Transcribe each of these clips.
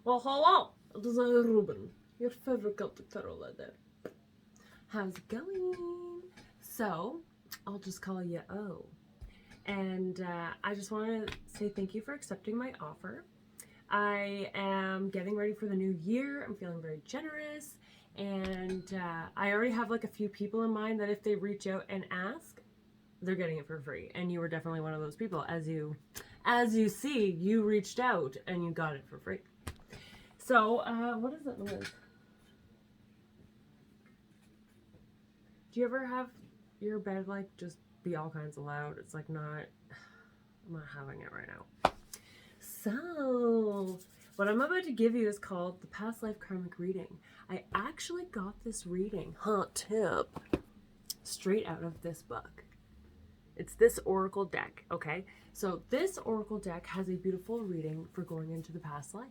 Well, hello, this is Robyn, your favorite Celtic tarot reader. How's it going? So, I'll just call you O. And I just want to say thank you for accepting my offer. I am getting ready for the new year. I'm feeling very generous. And I already have like a few people in mind that if they reach out and ask, they're getting it for free. And you were definitely one of those people. As you see, you reached out and you got it for free. So, what is it, Liz? Do you ever have your bed like just be all kinds of loud? It's like not, I'm not having it right now. So, what I'm about to give you is called the Past Life Karmic Reading. I actually got this reading, hot tip, straight out of this book. It's this oracle deck, okay? So this oracle deck has a beautiful reading for going into the past life.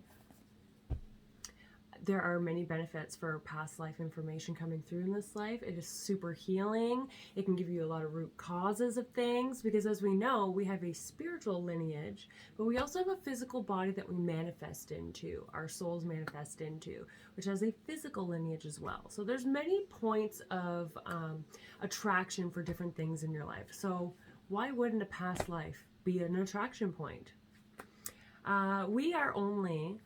There are many benefits for past life information coming through in this life. It is super healing. It can give you a lot of root causes of things because, as we know, we have a spiritual lineage, but we also have a physical body that we manifest into, our souls manifest into, which has a physical lineage as well. So there's many points of attraction for different things in your life. So why wouldn't a past life be an attraction point? We are only...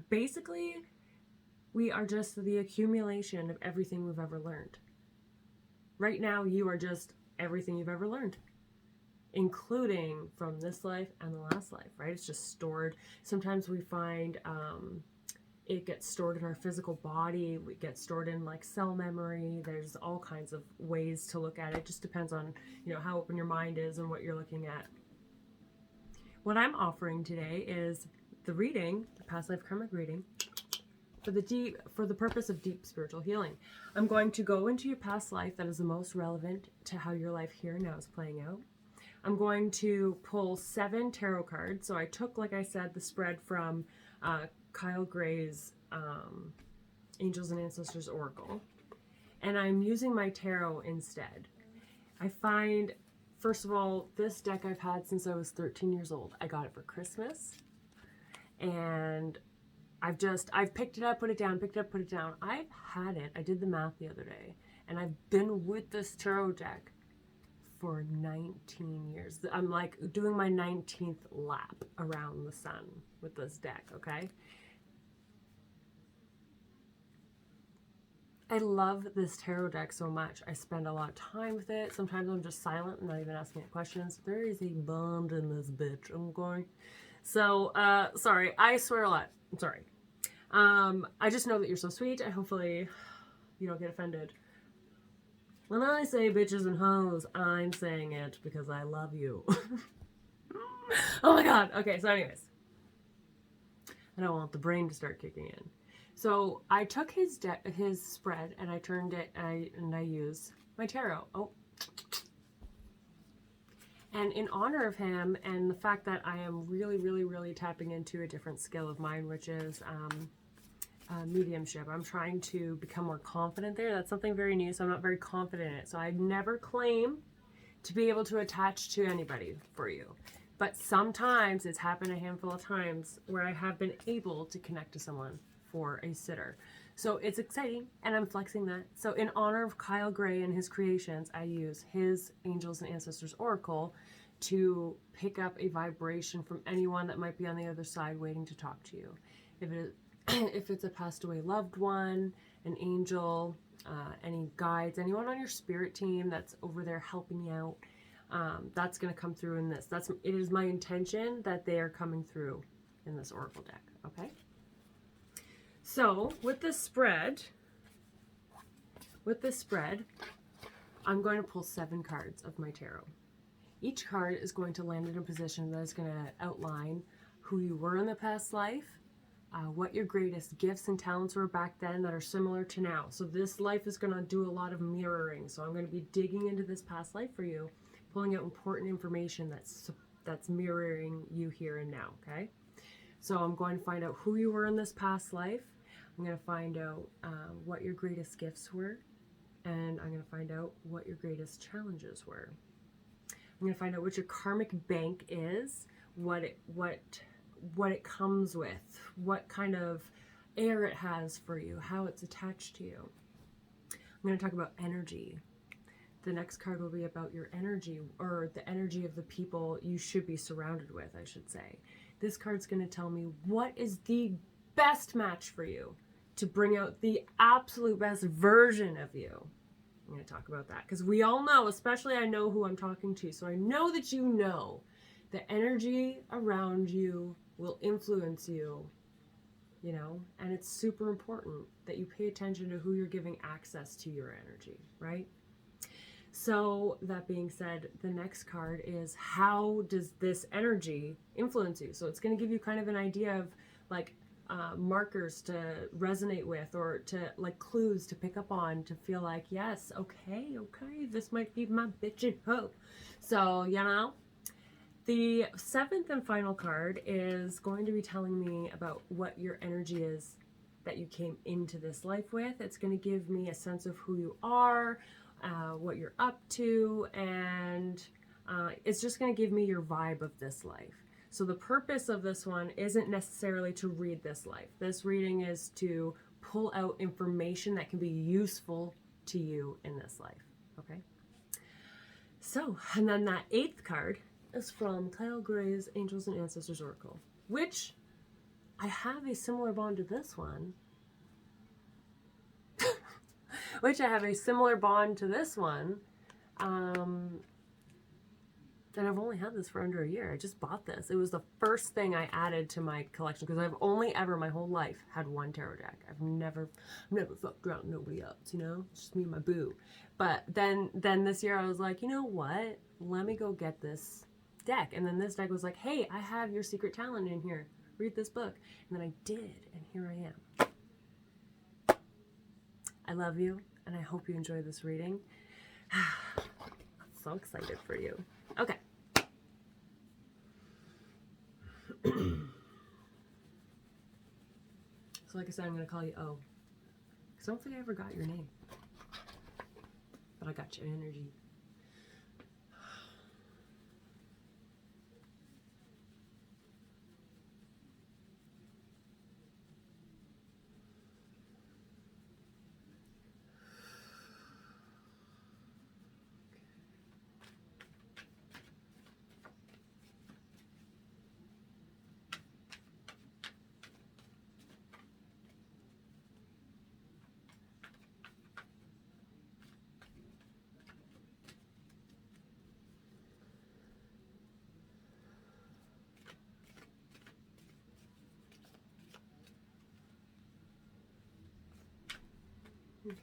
basically, we are just the accumulation of everything we've ever learned. Right now, you are just everything you've ever learned, including from this life and the last life, right? It's just stored. Sometimes we find it gets stored in our physical body. It gets stored in like cell memory. There's all kinds of ways to look at it. It just depends on, how open your mind is and what you're looking at. What I'm offering today is the reading, the past life karmic reading, for the purpose of deep spiritual healing. I'm going to go into your past life that is the most relevant to how your life here and now is playing out. I'm going to pull 7 tarot cards. So I took, like I said, the spread from Kyle Gray's Angels and Ancestors Oracle, and I'm using my tarot instead. I find, first of all, this deck I've had since I was 13 years old. I got it for Christmas. And I've picked it up, put it down, picked it up, put it down. I've had it. I did the math the other day. And I've been with this tarot deck for 19 years. I'm like doing my 19th lap around the sun with this deck, okay? I love this tarot deck so much. I spend a lot of time with it. Sometimes I'm just silent and not even asking it questions. There is a bond in this bitch. I'm going... So, sorry, I swear a lot. I'm sorry. I just know that you're so sweet, and hopefully you don't get offended. When I say bitches and hoes, I'm saying it because I love you. Oh my god. Okay, so anyways. I don't want the brain to start kicking in. So, I took his spread, and I turned it, and I used my tarot. Oh. And in honor of him and the fact that I am really, really, really tapping into a different skill of mine, which is mediumship. I'm trying to become more confident there. That's something very new, so I'm not very confident in it. So I never claim to be able to attach to anybody for you. But sometimes, it's happened a handful of times where I have been able to connect to someone for a sitter. So it's exciting, and I'm flexing that. So in honor of Kyle Gray and his creations, I use his Angels and Ancestors Oracle to pick up a vibration from anyone that might be on the other side waiting to talk to you. If it's a passed away loved one, an angel, any guides, anyone on your spirit team that's over there helping you out, that's going to come through in this. It is my intention that they are coming through in this Oracle deck, okay? So, with this spread, I'm going to pull 7 cards of my tarot. Each card is going to land in a position that is going to outline who you were in the past life, what your greatest gifts and talents were back then that are similar to now. So this life is going to do a lot of mirroring. So I'm going to be digging into this past life for you, pulling out important information that's mirroring you here and now, okay? So I'm going to find out who you were in this past life. I'm going to find out what your greatest gifts were, and I'm going to find out what your greatest challenges were. I'm going to find out what your karmic bank is, what what it comes with, what kind of air it has for you, how it's attached to you. I'm going to talk about energy. The next card will be about your energy, or the energy of the people you should be surrounded with, I should say. This card's going to tell me what is the best match for you to bring out the absolute best version of you. I'm going to talk about that because we all know, especially I know who I'm talking to, so I know that you know the energy around you will influence you, you know, and it's super important that you pay attention to who you're giving access to your energy, right? So that being said, the next card is, how does this energy influence you? So it's going to give you kind of an idea of like markers to resonate with, or to like clues to pick up on, to feel like, yes, okay, this might be my bitchin' hope. So, you know, the 7th and final card is going to be telling me about what your energy is that you came into this life with. It's going to give me a sense of who you are, what you're up to, and it's just going to give me your vibe of this life. So the purpose of this one isn't necessarily to read this life. This reading is to pull out information that can be useful to you in this life. Okay? So, and then that 8th card is from Kyle Gray's Angels and Ancestors Oracle, which I have a similar bond to this one. And I've only had this for under a year. I just bought this. It was the first thing I added to my collection because I've only ever my whole life had one tarot deck. I've never fucked around with nobody else, you know? It's just me and my boo. But then this year I was like, you know what? Let me go get this deck. And then this deck was like, hey, I have your secret talent in here. Read this book. And then I did, and here I am. I love you, and I hope you enjoy this reading. I'm so excited for you. Okay. So like I said, I'm going to call you O. Because I don't think I ever got your name. But I got your energy. Okay.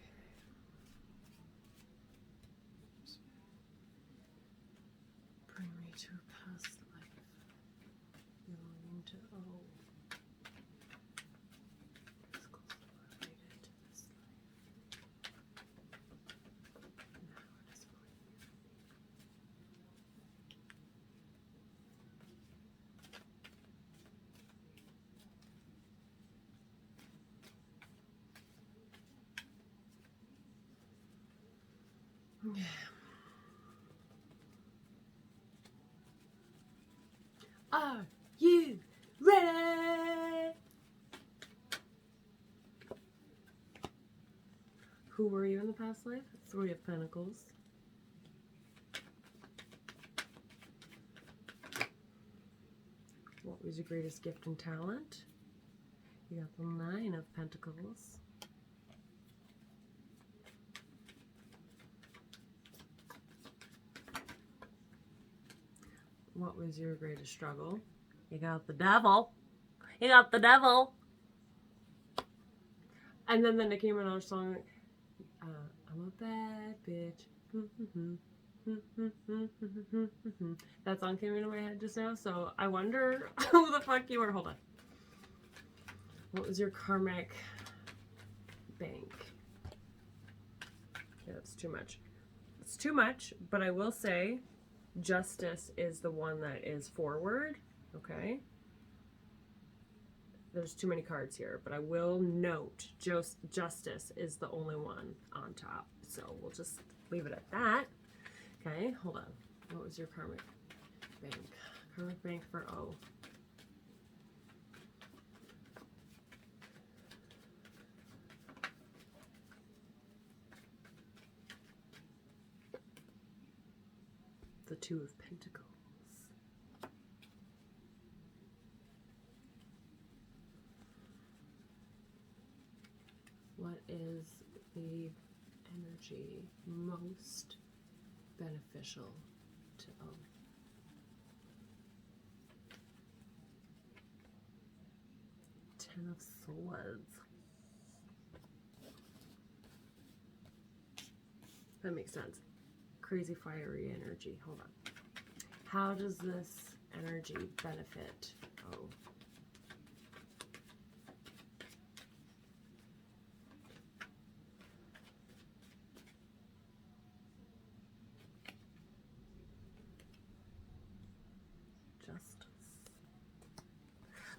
Bring me to a past life belonging to O. It's closely related to this life. Now it is for you. Yeah. Are you ready? Who were you in the past life? 3 of Pentacles. What was your greatest gift and talent? You got the 9 of Pentacles. What was your greatest struggle? You got the devil. You got the devil. And then the Nicki Minaj song, I'm a bad bitch. That song came into my head just now, so I wonder who the fuck you are. Hold on. What was your karmic bank? Yeah, that's too much. It's too much, but I will say Justice is the one that is forward, okay? There's too many cards here, but I will note Justice is the only one on top. So we'll just leave it at that. Okay, hold on. What was your karmic bank? Karmic bank for O. the Two of Pentacles. What is the energy most beneficial to O? Ten of Swords. That makes sense. Crazy fiery energy. Hold on. How does this energy benefit O?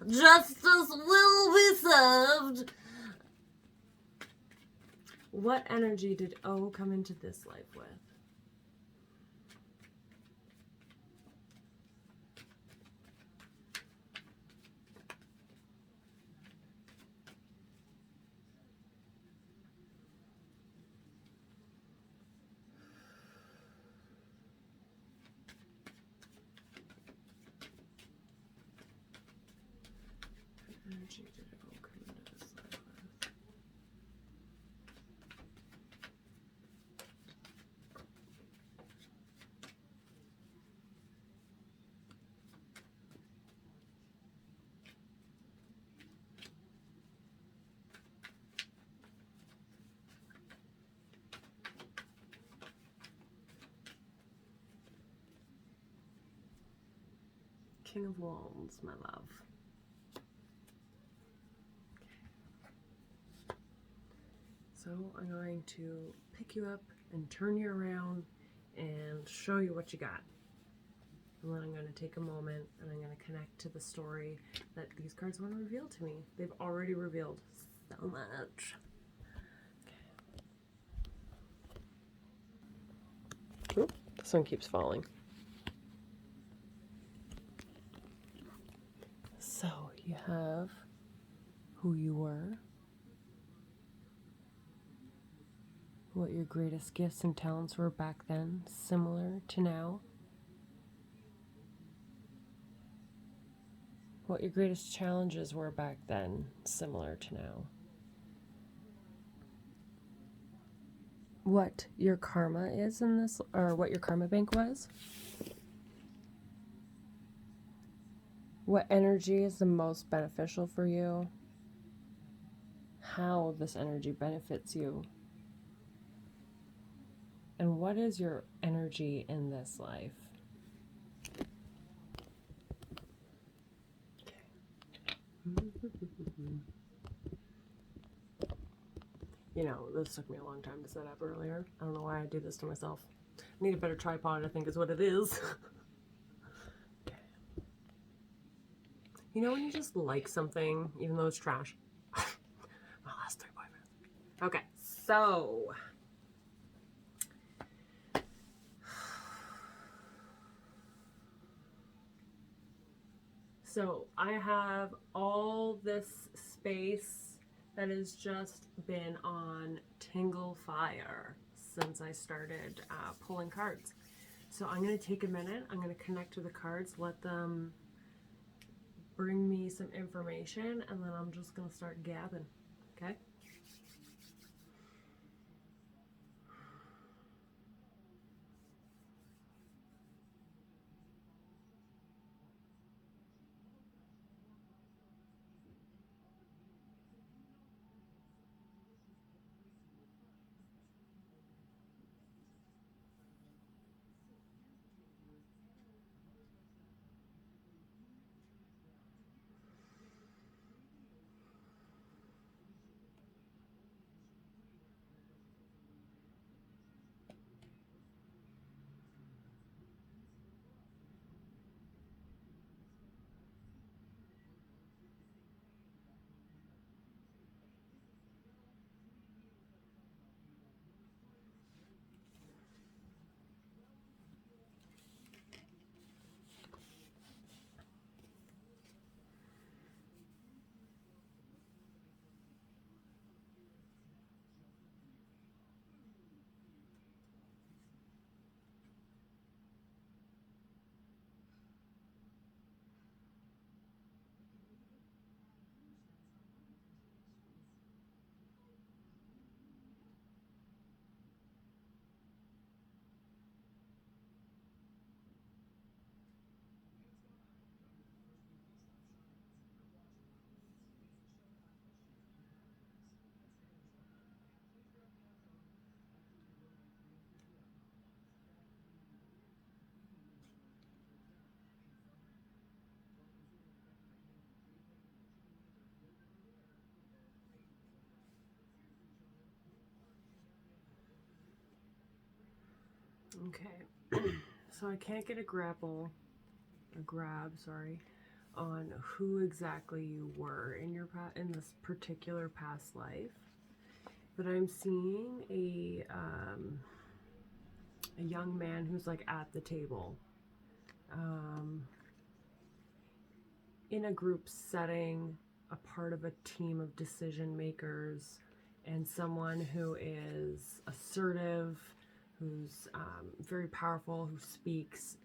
Justice will be served. What energy did O come into this life with? Energy did O come into this life with? King of Wands, my love. So I'm going to pick you up and turn you around and show you what you got. And then I'm going to take a moment and I'm going to connect to the story that these cards want to reveal to me. They've already revealed so much. Okay. Oop, this one keeps falling. So you have who you were, what your greatest gifts and talents were back then, similar to now. What your greatest challenges were back then, similar to now. What your karma is in this, or what your karma bank was. What energy is the most beneficial for you. How this energy benefits you. And what is your energy in this life? You know, this took me a long time to set up earlier. I don't know why I do this to myself. I need a better tripod, I think is what it is. Okay. You know when you just like something, even though it's trash? My last 3 boyfriends. Okay, so... So I have all this space that has just been on Tingle Fire since I started pulling cards. So I'm going to take a minute. I'm going to connect to the cards, let them bring me some information, and then I'm just going to start gabbing. Okay? Okay. So I can't get a grab, on who exactly you were in your in this particular past life, but I'm seeing a young man who's like at the table, in a group setting, a part of a team of decision makers, and someone who is assertive, who's very powerful, who speaks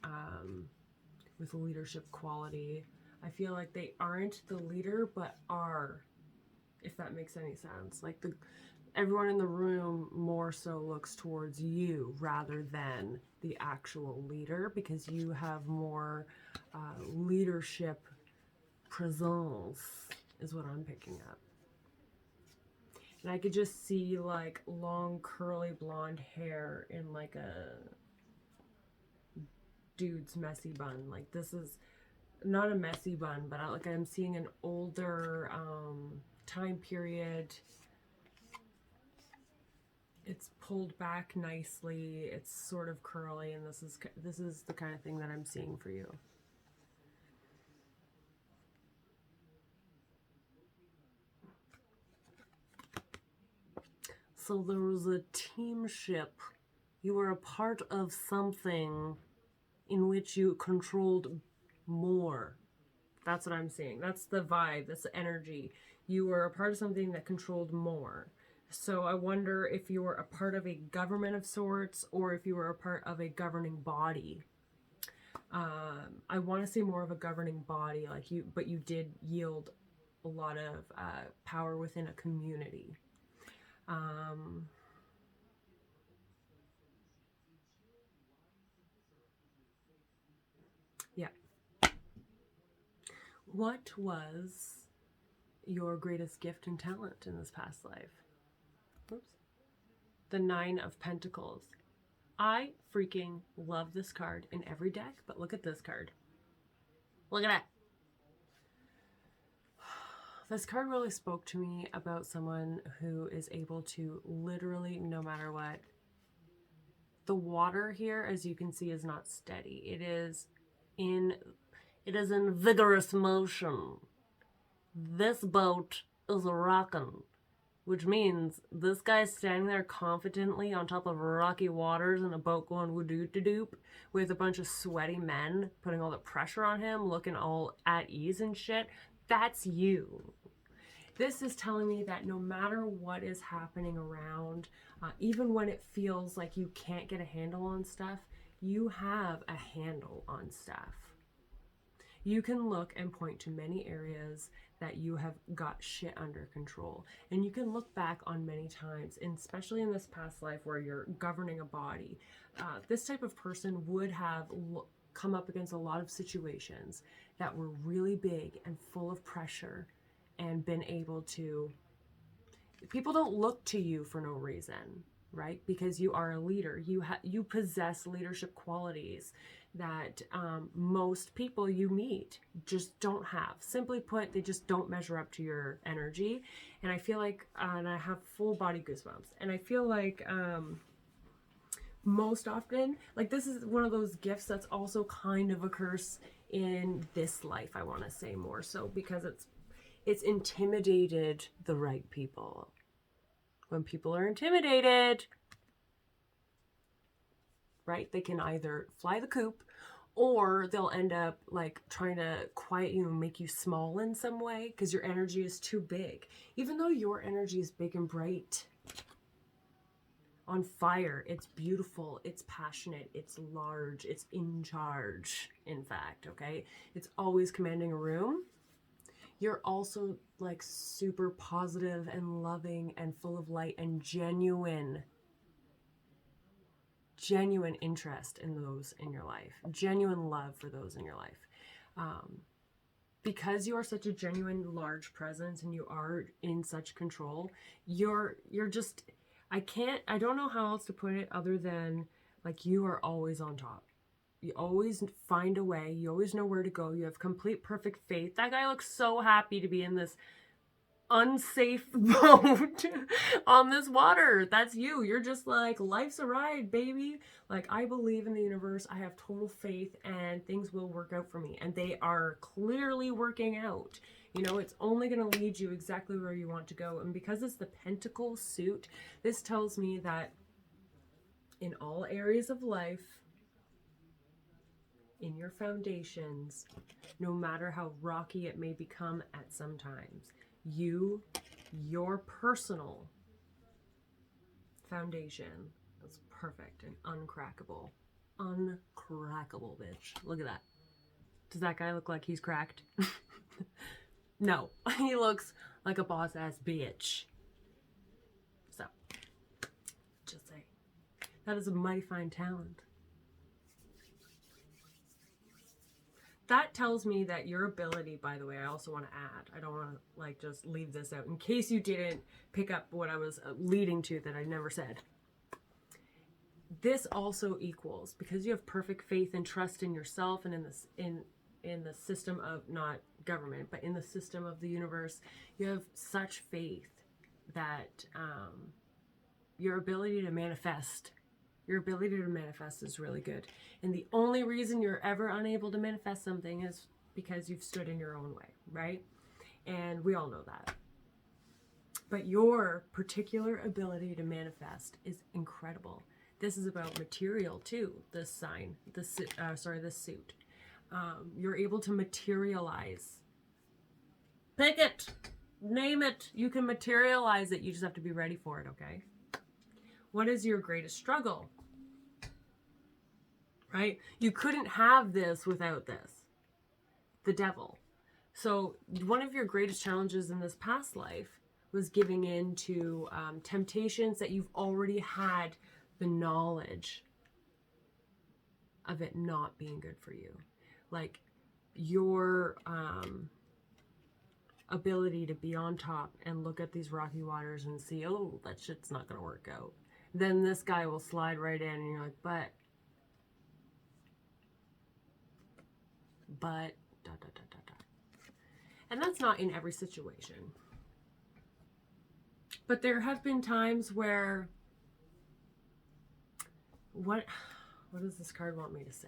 with leadership quality. I feel like they aren't the leader, but are, if that makes any sense. Like everyone in the room more so looks towards you rather than the actual leader, because you have more leadership presence, is what I'm picking up. And I could just see like long curly blonde hair in like a dude's messy bun. Like this is not a messy bun, but I'm seeing an older time period. It's pulled back nicely. It's sort of curly, and this is the kind of thing that I'm seeing for you. So there was a teamship. You were a part of something in which you controlled more. That's what I'm seeing. That's the vibe. That's the energy. You were a part of something that controlled more. So I wonder if you were a part of a government of sorts, or if you were a part of a governing body. I want to say more of a governing body, like you, but you did yield a lot of power within a community. Yeah. What was your greatest gift and talent in this past life? Oops. The Nine of Pentacles. I freaking love this card in every deck, but look at this card. Look at that. This card really spoke to me about someone who is able to literally, no matter what, the water here, as you can see, is not steady. It is in vigorous motion. This boat is rocking, which means this guy's standing there confidently on top of rocky waters in a boat going woo-doop-de-doop with a bunch of sweaty men putting all the pressure on him, looking all at ease and shit. That's you. This is telling me that no matter what is happening around, even when it feels like you can't get a handle on stuff, you have a handle on stuff. You can look and point to many areas that you have got shit under control. And you can look back on many times, and especially in this past life where you're governing a body, this type of person would have come up against a lot of situations that were really big and full of pressure, and been able to, people don't look to you for no reason, right? Because you are a leader. You possess leadership qualities that most people you meet just don't have. Simply put, they just don't measure up to your energy. And I feel like, and I have full body goosebumps, and I feel like most often, like this is one of those gifts that's also kind of a curse in this life, I want to say more so, because it's intimidated the right people. When people are intimidated, right, they can either fly the coop, or they'll end up like trying to quiet you and make you small in some way because your energy is too big. Even though your energy is big and bright, on fire, it's beautiful, it's passionate, it's large, it's in charge, in fact, okay? It's always commanding a room. You're also like super positive and loving and full of light and genuine interest in those in your life, genuine love for those in your life. Because you are such a genuine large presence and you are in such control, you're just, I don't know how else to put it other than like you are always on top. You always find a way. You always know where to go. You have complete perfect faith. That guy looks so happy to be in this unsafe boat on this water. That's you. You're just like, life's a ride, baby. Like, I believe in the universe. I have total faith and things will work out for me. And they are clearly working out. You know, it's only going to lead you exactly where you want to go. And because it's the Pentacle suit, this tells me that in all areas of life, in your foundations, no matter how rocky it may become at some times, your personal foundation is perfect and uncrackable. Uncrackable, bitch. Look at that. Does that guy look like he's cracked? No, he looks like a boss-ass bitch. So, just say, that is a mighty fine talent. That tells me that your ability, by the way, I also want to add, I don't want to like just leave this out in case you didn't pick up what I was leading to that I never said. This also equals, because you have perfect faith and trust in yourself and in this in the system of, not government, but in the system of the universe, you have such faith that your ability to manifest is really good. And the only reason you're ever unable to manifest something is because you've stood in your own way, right? And we all know that. But your particular ability to manifest is incredible. This is about material too, this sign, this suit. You're able to materialize. Pick it, name it. You can materialize it. You just have to be ready for it, okay? What is your greatest struggle? Right? You couldn't have this without this. The devil. So one of your greatest challenges in this past life was giving in to temptations that you've already had the knowledge of it not being good for you. Like your ability to be on top and look at these rocky waters and see, oh, that shit's not going to work out. Then this guy will slide right in and you're like, but, And that's not in every situation. But there have been times where, what does this card want me to say?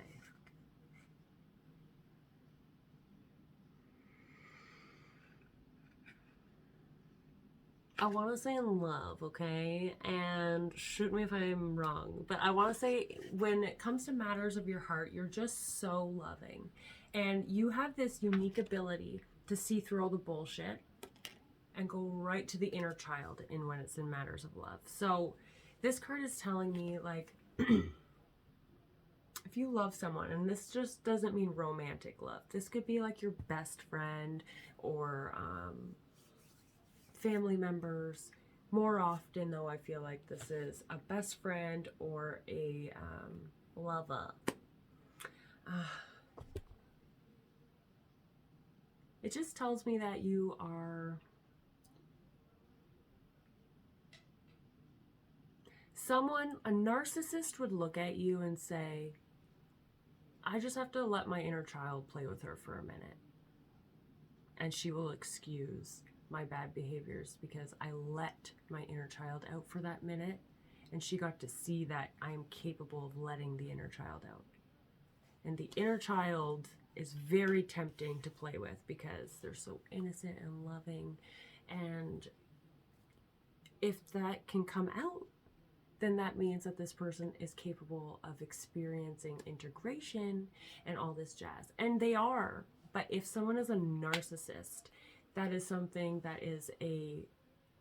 I want to say in love, okay? And shoot me if I'm wrong. But I want to say when it comes to matters of your heart, you're just so loving. And you have this unique ability to see through all the bullshit and go right to the inner child in when it's in matters of love. So this card is telling me, like, if you love someone, and this just doesn't mean romantic love. This could be like your best friend or family members. More often, though, I feel like this is a best friend or a lover. It just tells me that you are someone, a narcissist would look at you and say, I just have to let my inner child play with her for a minute. And she will excuse my bad behaviors because I let my inner child out for that minute. And she got to see that I am capable of letting the inner child out. And the inner child is very tempting to play with because they're so innocent and loving. And if that can come out, then that means that this person is capable of experiencing integration and all this jazz. And they are. But if someone is a narcissist, that is something that is a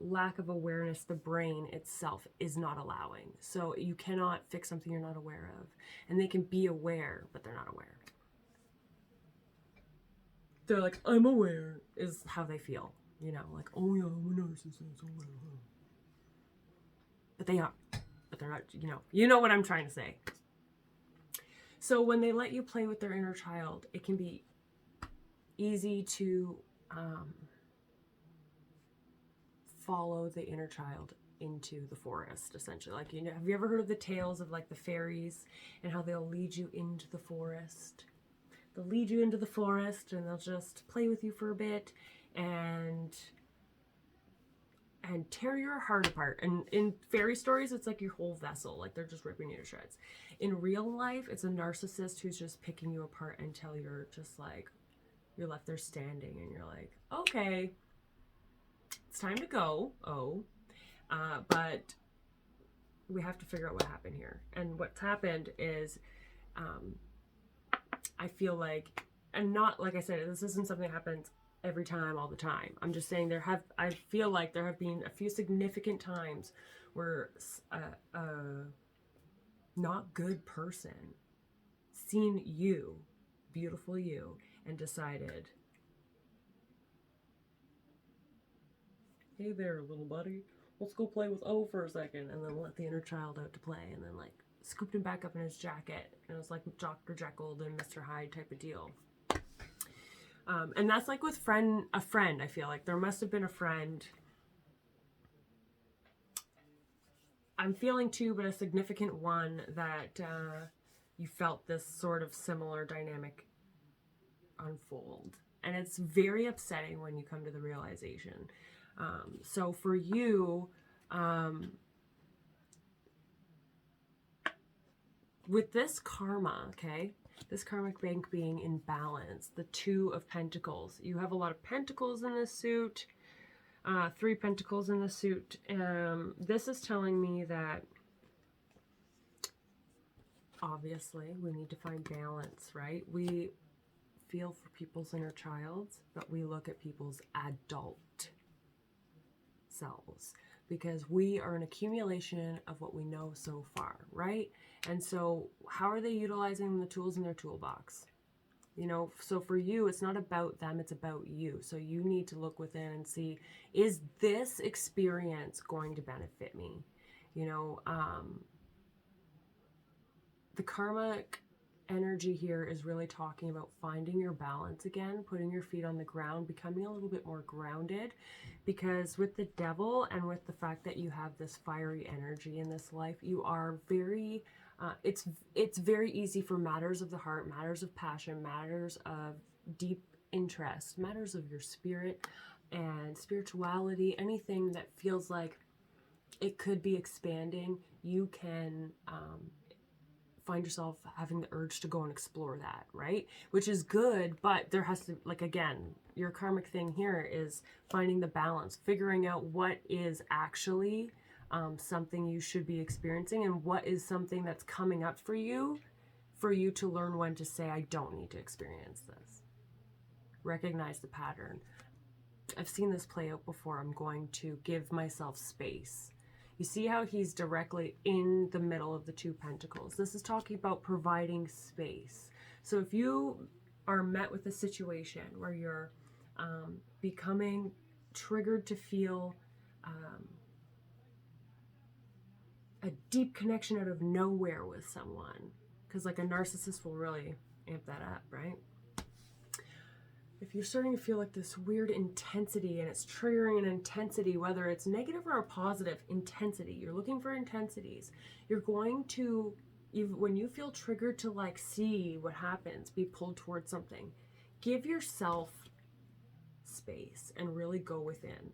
lack of awareness the brain itself is not allowing. So you cannot fix something you're not aware of. And they can be aware, but they're not aware. They're like, I'm aware, is how they feel. You know, like, oh yeah, I'm a narcissist. But they are. But they're not, you know what I'm trying to say. So when they let you play with their inner child, it can be easy to follow the inner child into the forest, essentially. Like, have you ever heard of the tales of like the fairies and how they'll lead you into the forest? They'll lead you into the forest and they'll just play with you for a bit, and and tear your heart apart. And in fairy stories, it's like your whole vessel, like they're just ripping you to shreds. In real life, it's a narcissist who's just picking you apart until you're just like, you're left there standing and you're like, okay, it's time to go. But we have to figure out what happened here. And what's happened is, I feel like, and not, like I said, this isn't something that happens every time, all the time. I'm just saying I feel like there have been a few significant times where a not good person seen you, beautiful you, and decided, hey there, little buddy, let's go play with O for a second, and then let the inner child out to play, and then like scooped him back up in his jacket, and it was like Dr. Jekyll and Mr. Hyde type of deal. And that's like with a friend, I feel like there must have been a friend. I'm feeling too, but a significant one that you felt this sort of similar dynamic unfold. And it's very upsetting when you come to the realization. So for you, with this karma, okay, this karmic bank being in balance, the Two of Pentacles, you have a lot of pentacles in this suit, 3 pentacles in the suit. This is telling me that obviously we need to find balance, right? We feel for people's inner childs, but we look at people's adult selves, because we are an accumulation of what we know so far, right? And so how are they utilizing the tools in their toolbox? You know, so for you, it's not about them, it's about you. So you need to look within and see, is this experience going to benefit me? You know, the karmic energy here is really talking about finding your balance again, putting your feet on the ground, becoming a little bit more grounded, because with the devil and with the fact that you have this fiery energy in this life, you are very it's very easy for matters of the heart, matters of passion, matters of deep interest, matters of your spirit and spirituality, anything that feels like it could be expanding, you can find yourself having the urge to go and explore that, right? Which is good, but there has to, like, again, your karmic thing here is finding the balance, figuring out what is actually something you should be experiencing and what is something that's coming up for you to learn when to say, I don't need to experience this. Recognize the pattern. I've seen this play out before. I'm going to give myself space. You see how he's directly in the middle of the 2 pentacles. This is talking about providing space. So if you are met with a situation where you're becoming triggered to feel a deep connection out of nowhere with someone, because like a narcissist will really amp that up, right? If you're starting to feel like this weird intensity and it's triggering an intensity, whether it's negative or a positive intensity, you're looking for intensities, you're going to, when you feel triggered to like see what happens, be pulled towards something, give yourself space and really go within.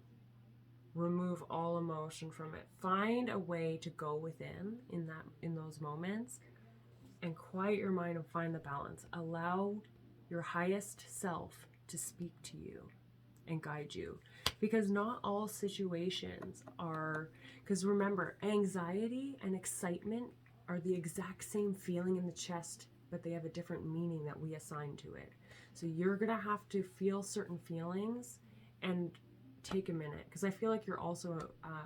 Remove all emotion from it. Find a way to go within in those moments and quiet your mind and find the balance. Allow your highest self to speak to you and guide you, because not all situations are, because remember, anxiety and excitement are the exact same feeling in the chest, but they have a different meaning that we assign to it. So you're gonna have to feel certain feelings and take a minute, because I feel like you're also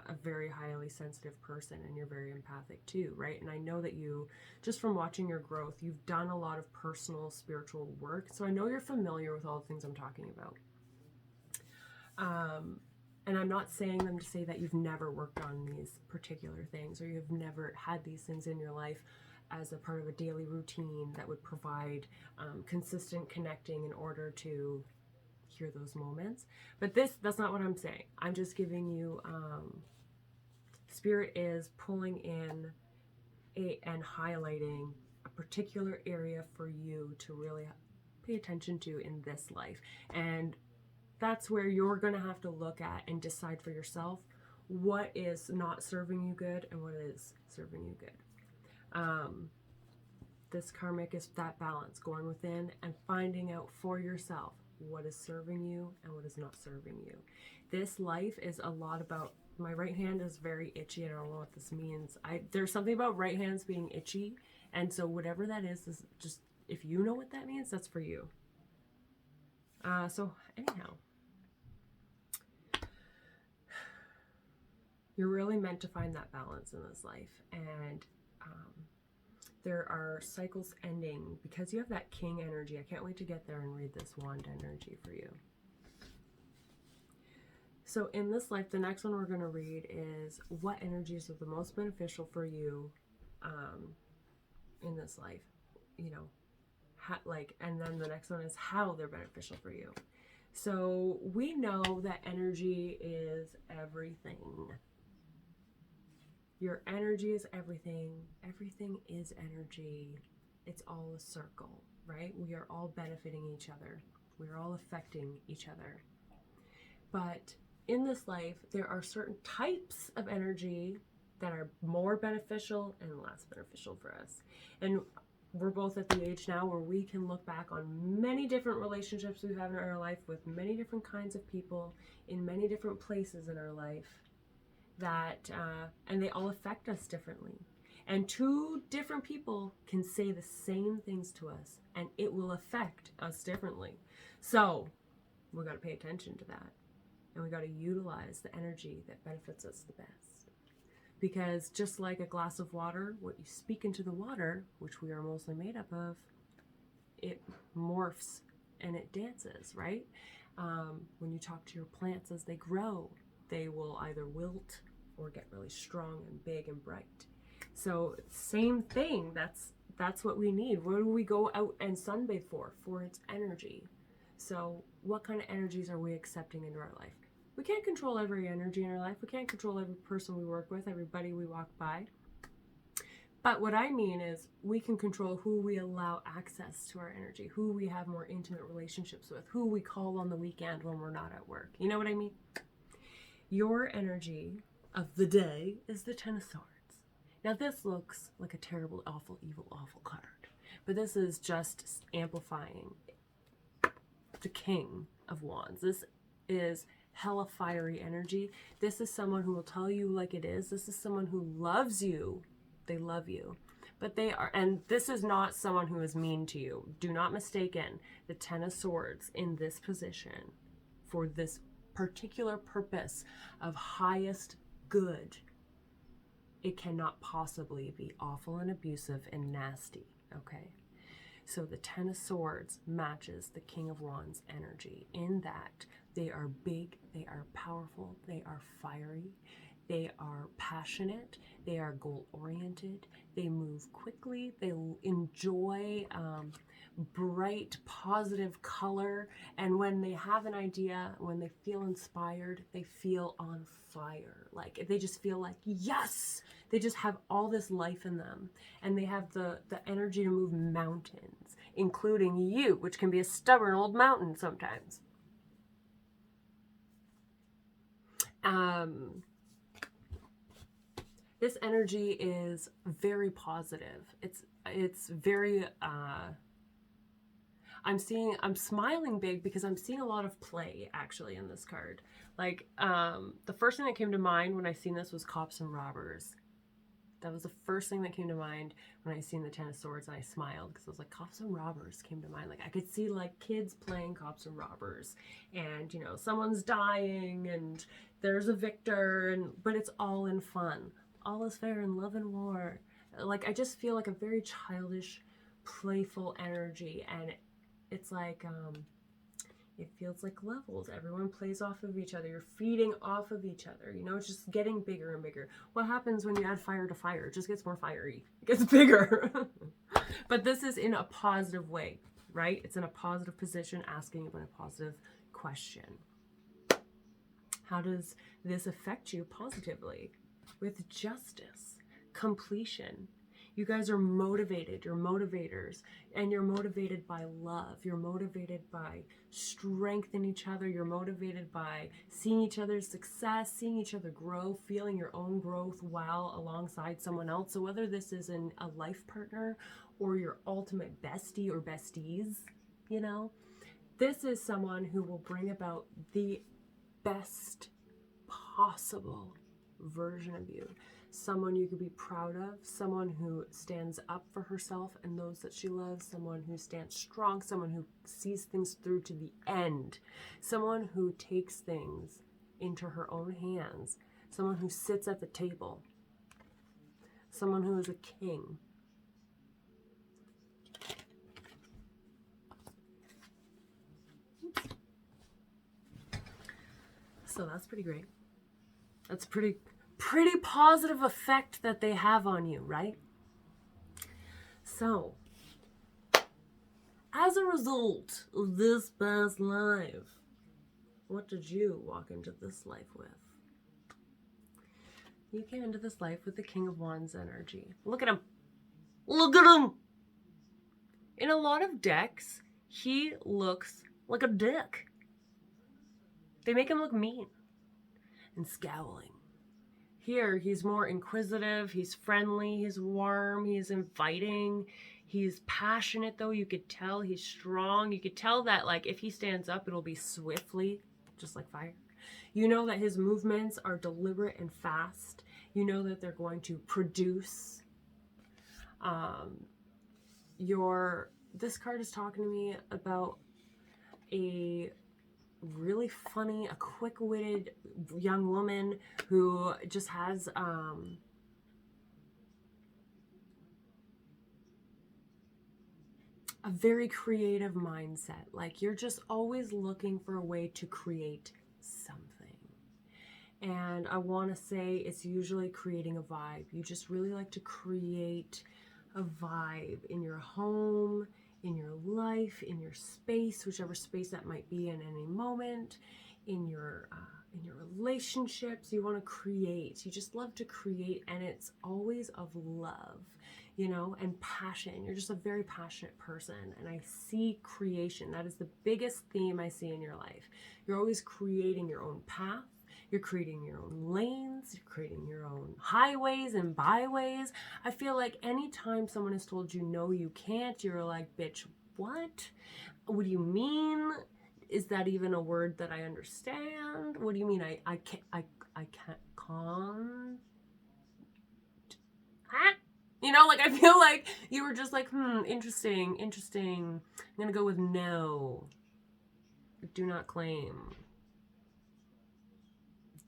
a very highly sensitive person and you're very empathic too, right? And I know that you, just from watching your growth, you've done a lot of personal spiritual work, so I know you're familiar with all the things I'm talking about. And I'm not saying them to say that you've never worked on these particular things or you've never had these things in your life as a part of a daily routine that would provide consistent connecting in order to hear those moments. But that's not what I'm saying. I'm just giving you, Spirit is pulling in and highlighting a particular area for you to really pay attention to in this life. And that's where you're going to have to look at and decide for yourself, what is not serving you good and what is serving you good. This karmic is that balance, going within and finding out for yourself what is serving you and what is not serving you. This life is a lot about, my right hand is very itchy. I don't know what this means. There's something about right hands being itchy. And so whatever that is just, if you know what that means, that's for you. So anyhow, you're really meant to find that balance in this life. And there are cycles ending because you have that king energy. I can't wait to get there and read this wand energy for you. So in this life, the next one we're going to read is what energies are the most beneficial for you in this life. You know, and then the next one is how they're beneficial for you. So we know that energy is everything. Your energy is everything. Everything is energy. It's all a circle, right? We are all benefiting each other. We are all affecting each other. But in this life, there are certain types of energy that are more beneficial and less beneficial for us. And we're both at the age now where we can look back on many different relationships we've had in our life with many different kinds of people in many different places in our life. And they all affect us differently. And two different people can say the same things to us, and it will affect us differently. So we got to pay attention to that, and we got to utilize the energy that benefits us the best. Because just like a glass of water, what you speak into the water, which we are mostly made up of, it morphs and it dances, right? When you talk to your plants as they grow, they will either wilt or get really strong and big and bright. So same thing, that's what we need. What do we go out and sunbathe for? For its energy. So what kind of energies are we accepting into our life? We can't control every energy in our life. We can't control every person we work with, everybody we walk by. But what I mean is we can control who we allow access to our energy, who we have more intimate relationships with, who we call on the weekend when we're not at work. You know what I mean? Your energy of the day is the Ten of Swords. Now this looks like a terrible, awful, evil, awful card. But this is just amplifying the King of Wands. This is hella fiery energy. This is someone who will tell you like it is. This is someone who loves you. They love you. But they are, and this is not someone who is mean to you. Do not mistaken the Ten of Swords in this position for this particular purpose of highest good. It cannot possibly be awful and abusive and nasty, okay? So the Ten of Swords matches the King of Wands energy in that they are big, they are powerful, they are fiery, they are passionate, they are goal-oriented, they move quickly, they enjoy bright, positive color, and when they have an idea, when they feel inspired, they feel on fire. Like, they just feel like, yes! They just have all this life in them, and they have the energy to move mountains, including you, which can be a stubborn old mountain sometimes. This energy is very positive. It's very, I'm smiling big because I'm seeing a lot of play actually in this card. Like, the first thing that came to mind when I seen this was cops and robbers. That was the first thing that came to mind when I seen the Ten of Swords, and I smiled because I was like, cops and robbers came to mind. Like, I could see like kids playing cops and robbers, and you know, someone's dying and there's a victor, but it's all in fun. All is fair in love and war. Like, I just feel like a very childish, playful energy, and it's like, it feels like levels. Everyone plays off of each other. You're feeding off of each other. You know, it's just getting bigger and bigger. What happens when you add fire to fire? It just gets more fiery. It gets bigger. But this is in a positive way, right? It's in a positive position, asking you a positive question. How does this affect you positively? With justice, completion. You guys are motivated. You're motivators. And you're motivated by love. You're motivated by strength in each other. You're motivated by seeing each other's success, seeing each other grow, feeling your own growth while alongside someone else. So whether this is in a life partner or your ultimate bestie or besties, you know, this is someone who will bring about the best possible version of you. Someone you could be proud of, someone who stands up for herself and those that she loves, someone who stands strong, someone who sees things through to the end, someone who takes things into her own hands, someone who sits at the table, someone who is a king. So that's pretty great. That's pretty positive effect that they have on you, right? So, as a result of this past life, what did you walk into this life with? You came into this life with the King of Wands energy. Look at him. Look at him. In a lot of decks, he looks like a dick. They make him look mean and scowling. Here, he's more inquisitive, he's friendly, he's warm, he's inviting, he's passionate though, you could tell he's strong. You could tell that like if he stands up, it'll be swiftly, just like fire. You know that his movements are deliberate and fast. You know that they're going to produce. This card is talking to me about a really funny, a quick-witted young woman who just has a very creative mindset. Like you're just always looking for a way to create something. And I want to say it's usually creating a vibe. You just really like to create a vibe in your home, in your life, in your space, whichever space that might be in any moment, in your relationships. You want to create. You just love to create, and it's always of love, you know, and passion. You're just a very passionate person, and I see creation. That is the biggest theme I see in your life. You're always creating your own path. You're creating your own lanes, you're creating your own highways and byways. I feel like anytime someone has told you, no, you can't, you're like, bitch, what? What do you mean? Is that even a word that I understand? What do you mean I can't huh? You know, like I feel like you were just like, interesting. I'm gonna go with no. Do not claim.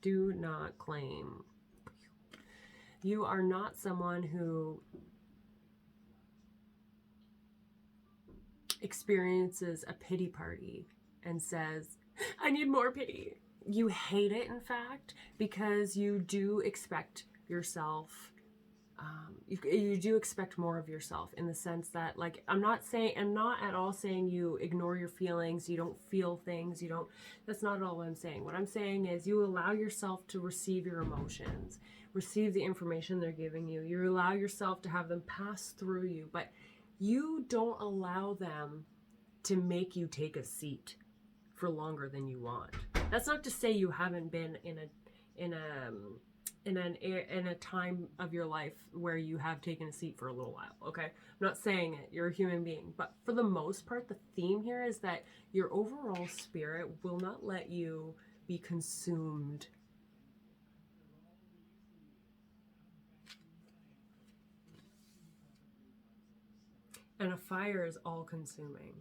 Do not claim. You are not someone who experiences a pity party and says, I need more pity. You hate it, in fact, because you do expect yourself, you do expect more of yourself in the sense that, like, I'm not at all saying you ignore your feelings, you don't feel things, that's not at all what I'm saying. What I'm saying is you allow yourself to receive your emotions, receive the information they're giving you. You allow yourself to have them pass through you, but you don't allow them to make you take a seat for longer than you want. That's not to say you haven't been in a time of your life where you have taken a seat for a little while, okay? I'm not saying it. You're a human being. But for the most part, the theme here is that your overall spirit will not let you be consumed. And a fire is all-consuming.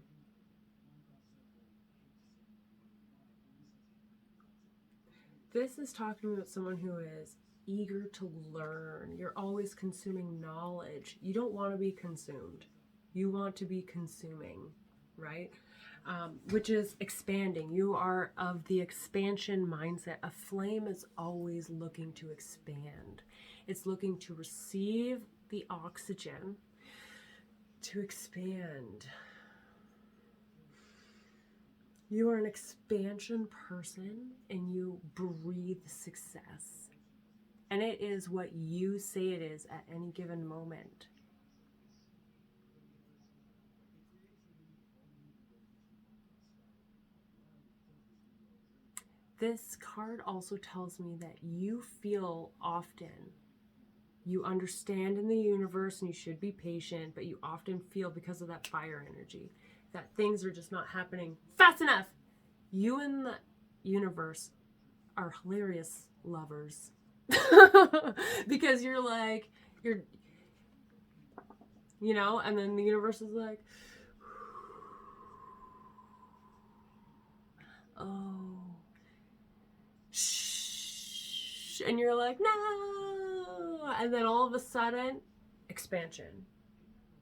This is talking about someone who is eager to learn. You're always consuming knowledge. You don't want to be consumed. You want to be consuming, right? Which is expanding. You are of the expansion mindset. A flame is always looking to expand. It's looking to receive the oxygen to expand. You are an expansion person and you breathe success. And it is what you say it is at any given moment. this card also tells me that you feel often, you understand in the universe and you should be patient, but you often feel, because of that fire energy, that things are just not happening fast enough. You and the universe are hilarious lovers. Because you're like, you know, and then the universe is like, oh, shh, and you're like, no, and then all of a sudden, expansion,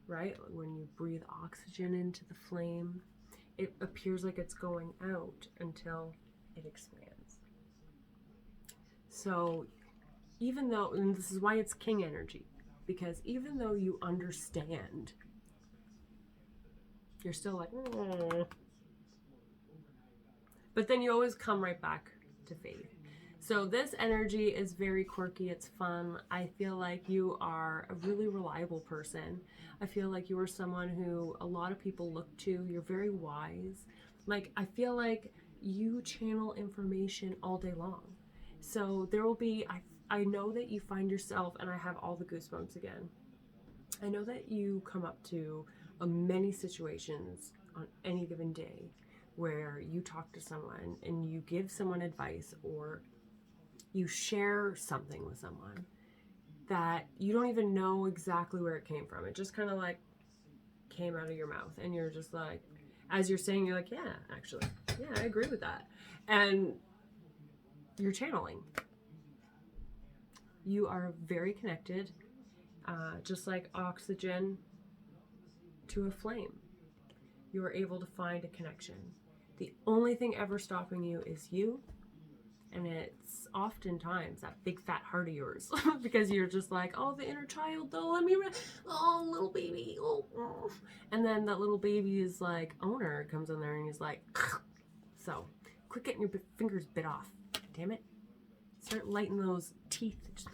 right? When you breathe oxygen into the flame, it appears like it's going out until it expands. So even though, and this is why it's king energy, because even though you understand, you're still like, oh. But then you always come right back to faith. So this energy is very quirky. It's fun. I feel like you are a really reliable person. I feel like you are someone who a lot of people look to. You're very wise. Like, I feel like you channel information all day long. So there will be, I know that you find yourself, and I have all the goosebumps again. I know that you come up to many situations on any given day where you talk to someone and you give someone advice, or you share something with someone that you don't even know exactly where it came from. It just kind of like came out of your mouth, and you're just like, as you're saying, you're like, yeah, actually, yeah, I agree with that. And you're channeling. You are very connected, just like oxygen to a flame. You are able to find a connection. The only thing ever stopping you is you. And it's oftentimes that big fat heart of yours, because you're just like, oh, the inner child, though, let me, oh, little baby, oh. And then that little baby's like owner comes in there and he's like, so quit getting your fingers bit off, damn it. Start lighting those teeth, just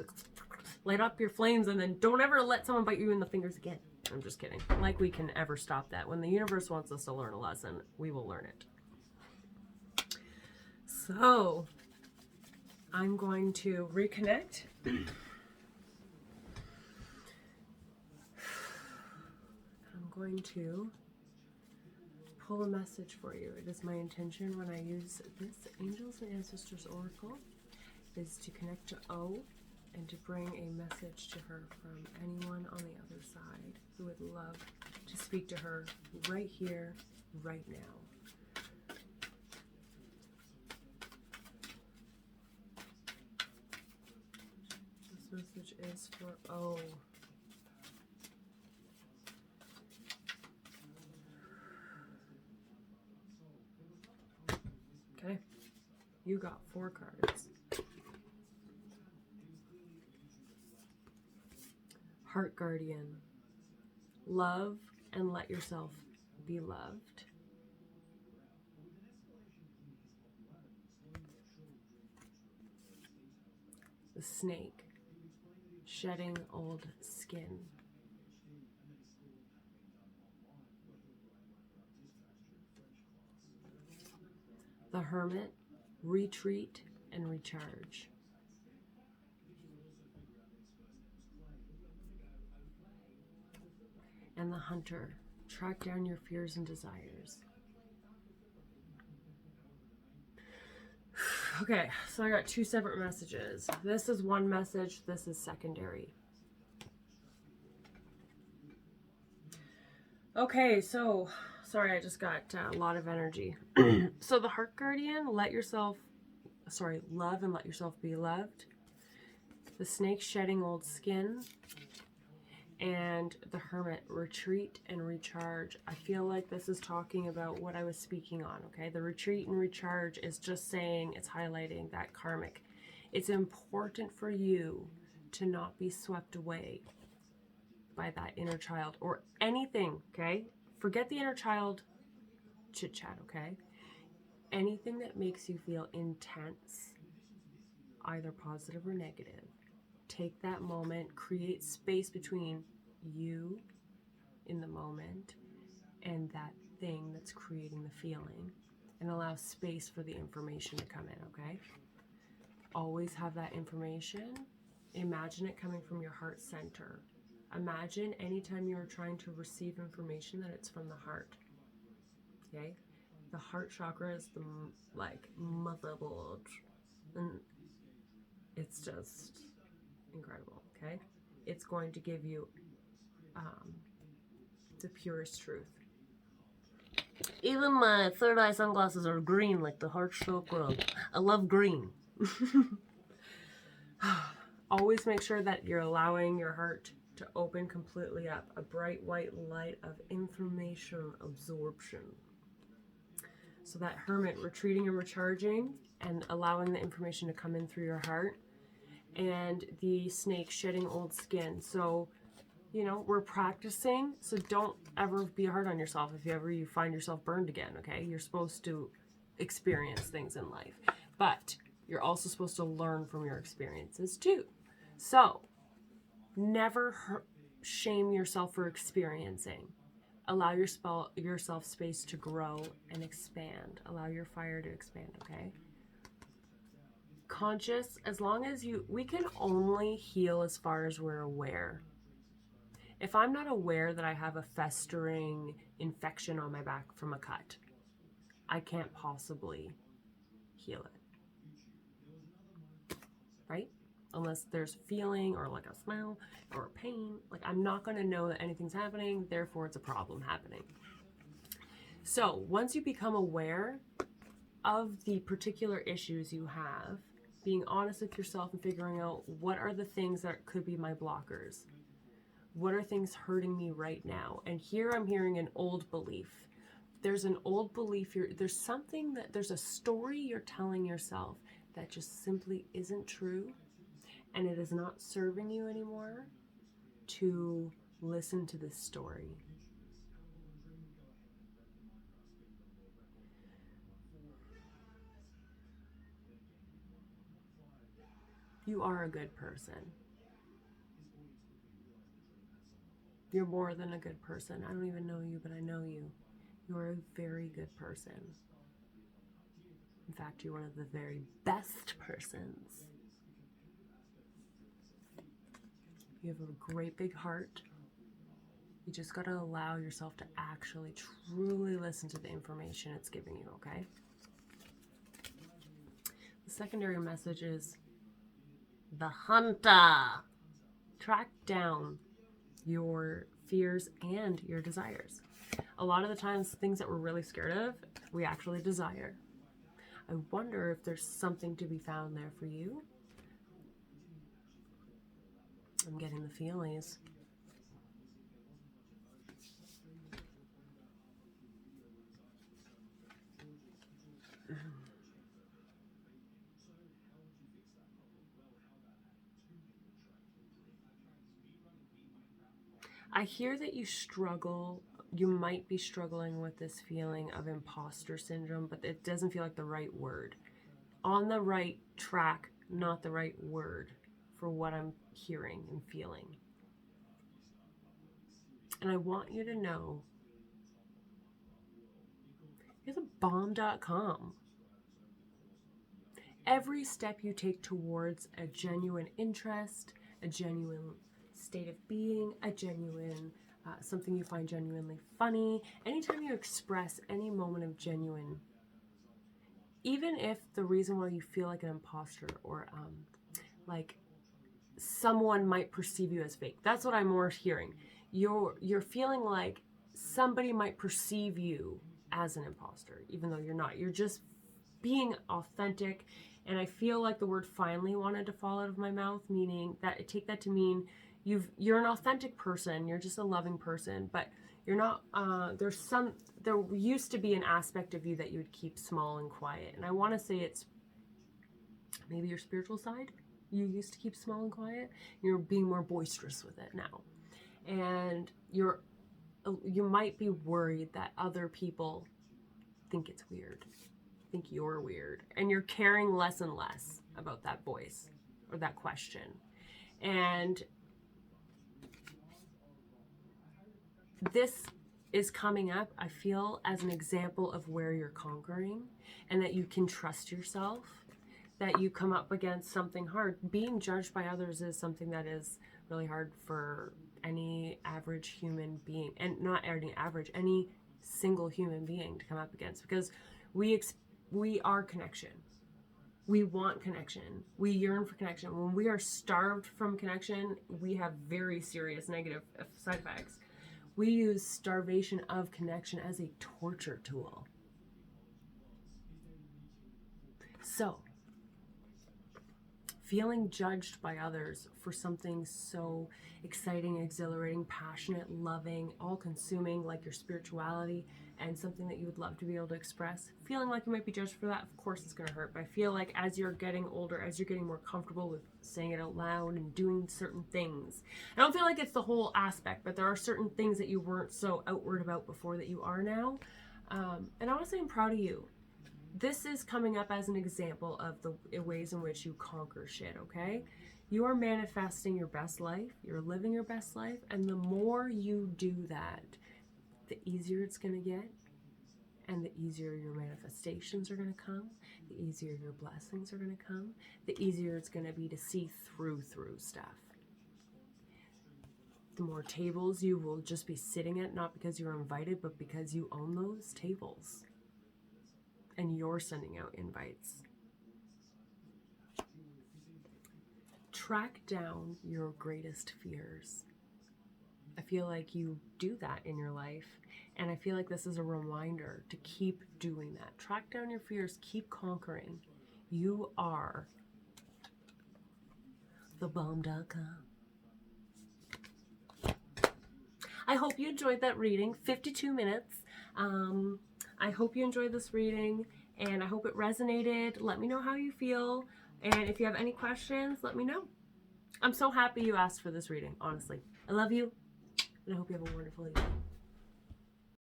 light up your flames, and then don't ever let someone bite you in the fingers again. I'm just kidding. Like we can ever stop that. When the universe wants us to learn a lesson, we will learn it. So I'm going to reconnect. I'm going to pull a message for you. It is my intention when I use this Angels and Ancestors Oracle is to connect to O and to bring a message to her from anyone on the other side who would love to speak to her right here, right now. This message is for O. Okay, you got 4 cards. Heart Guardian. Love and let yourself be loved. The Snake. Shedding old skin. The Hermit. Retreat and recharge. And the Hunter. Track down your fears and desires. Okay, so I got 2 separate messages. This is one message, this is secondary. Okay, so, sorry, I just got a lot of energy. So the Heart Guardian, love and let yourself be loved. The Snake, shedding old skin. And the Hermit, retreat and recharge. I feel like this is talking about what I was speaking on, okay? The retreat and recharge is just saying, it's highlighting that karmic. It's important for you to not be swept away by that inner child or anything, okay? Forget the inner child chit chat, okay? Anything that makes you feel intense, either positive or negative. Take that moment, create space between you in the moment and that thing that's creating the feeling. and allow space for the information to come in, okay? Always have that information. Imagine it coming from your heart center. Imagine anytime you're trying to receive information that it's from the heart, okay? The heart chakra is the, like, motherboard, and it's just incredible, okay? It's going to give you the purest truth. Even my third eye sunglasses are green, like the heart chakra. I love green. Always make sure that you're allowing your heart to open completely up. A bright white light of information absorption. So that hermit retreating and recharging and allowing the information to come in through your heart. And the snake shedding old skin. So, you know, we're practicing, so don't ever be hard on yourself if you find yourself burned again, okay? You're supposed to experience things in life, but you're also supposed to learn from your experiences too. So, never shame yourself for experiencing. Allow yourself space to grow and expand. Allow your fire to expand, okay? Conscious, as long as we can only heal as far as we're aware. If I'm not aware that I have a festering infection on my back from a cut, I can't possibly heal it. Right? Unless there's feeling or like a smell or a pain. Like, I'm not going to know that anything's happening, therefore it's a problem happening. So once you become aware of the particular issues you have, being honest with yourself and figuring out what are the things that could be my blockers. What are things hurting me right now? And here I'm hearing an old belief. There's an old belief. There's a story you're telling yourself that just simply isn't true. And it is not serving you anymore to listen to this story. You are a good person. You're more than a good person. I don't even know you, but I know you. You're a very good person. In fact, you're one of the very best persons. You have a great big heart. You just got to allow yourself to actually truly listen to the information it's giving you, okay? The secondary message is the hunter. Track down your fears and your desires. A lot of the times, things that we're really scared of, we actually desire. I wonder if there's something to be found there for you. I'm getting the feelies. I hear that you might be struggling with this feeling of imposter syndrome, but it doesn't feel like the right word. On the right track, not the right word for what I'm hearing and feeling. And I want you to know, you're the bomb.com. Every step you take towards a genuine interest, a genuine state of being, a genuine something you find genuinely funny, anytime you express any moment of genuine, even if the reason why you feel like an imposter or like someone might perceive you as fake, that's what I'm more hearing. You're feeling like somebody might perceive you as an imposter, even though you're not. You're just being authentic. And I feel like the word finally wanted to fall out of my mouth, meaning that take that to mean you're an authentic person, you're just a loving person, but you're not, there used to be an aspect of you that you would keep small and quiet. And I want to say it's maybe your spiritual side. You used to keep small and quiet. You're being more boisterous with it now. And you might be worried that other people think it's weird, think you're weird, and you're caring less and less about that voice or that question. And this is coming up, I feel, as an example of where you're conquering and that you can trust yourself, that you come up against something hard. Being judged by others is something that is really hard for any average human being, and not any average, any single human being to come up against, because we are connection. We want connection. We yearn for connection. When we are starved from connection, we have very serious negative side effects. We use starvation of connection as a torture tool. So, feeling judged by others for something so exciting, exhilarating, passionate, loving, all-consuming, like your spirituality, and something that you would love to be able to express, feeling like you might be judged for that, of course it's going to hurt. But I feel like as you're getting older, as you're getting more comfortable with saying it out loud and doing certain things, I don't feel like it's the whole aspect, but there are certain things that you weren't so outward about before that you are now. And honestly, I'm proud of you. This is coming up as an example of the ways in which you conquer shit, okay? You are manifesting your best life. You're living your best life. And the more you do that, the easier it's going to get. And the easier your manifestations are going to come. The easier your blessings are going to come. The easier it's going to be to see through stuff. The more tables you will just be sitting at, not because you're invited, but because you own those tables. And you're sending out invites. Track down your greatest fears. I feel like you do that in your life, and I feel like this is a reminder to keep doing that. Track down your fears, keep conquering. You are thebomb.com. I hope you enjoyed that reading. 52 minutes. I hope you enjoyed this reading, and I hope it resonated. Let me know how you feel, and if you have any questions, let me know. I'm so happy you asked for this reading, honestly. I love you, and I hope you have a wonderful evening.